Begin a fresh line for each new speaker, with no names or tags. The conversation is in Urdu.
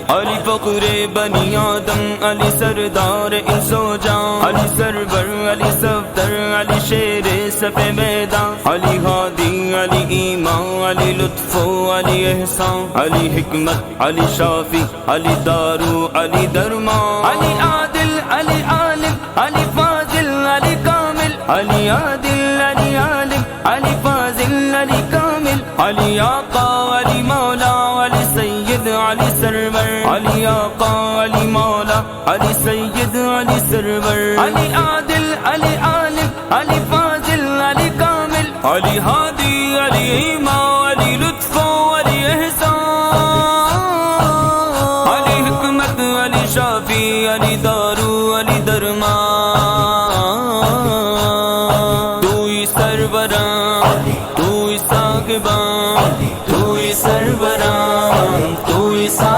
علی فخر بنی آدم، علی سردار انس و جان، علی سرور، علی صفدر، علی شیر صف میدان، علی ہادی، علی ایمان، علی لطف و علی احسان، علی حکمت، علی شافی، علی دارو، علی درمان، علی عادل، علی عالم، علی فاضل، علی کامل، علی عادل، علی عالم، علی فاضل، علی کامل، علی آقا، علی مولا، علی سید، علی سرور، علی آقا، علی مولا، علی سید، علی سرور، علی عادل، علی عالم، علی فاضل، علی کامل، علی ہادی، علی ایمان، علی لطف و علی احسان، علی حکمت، علی شافی، علی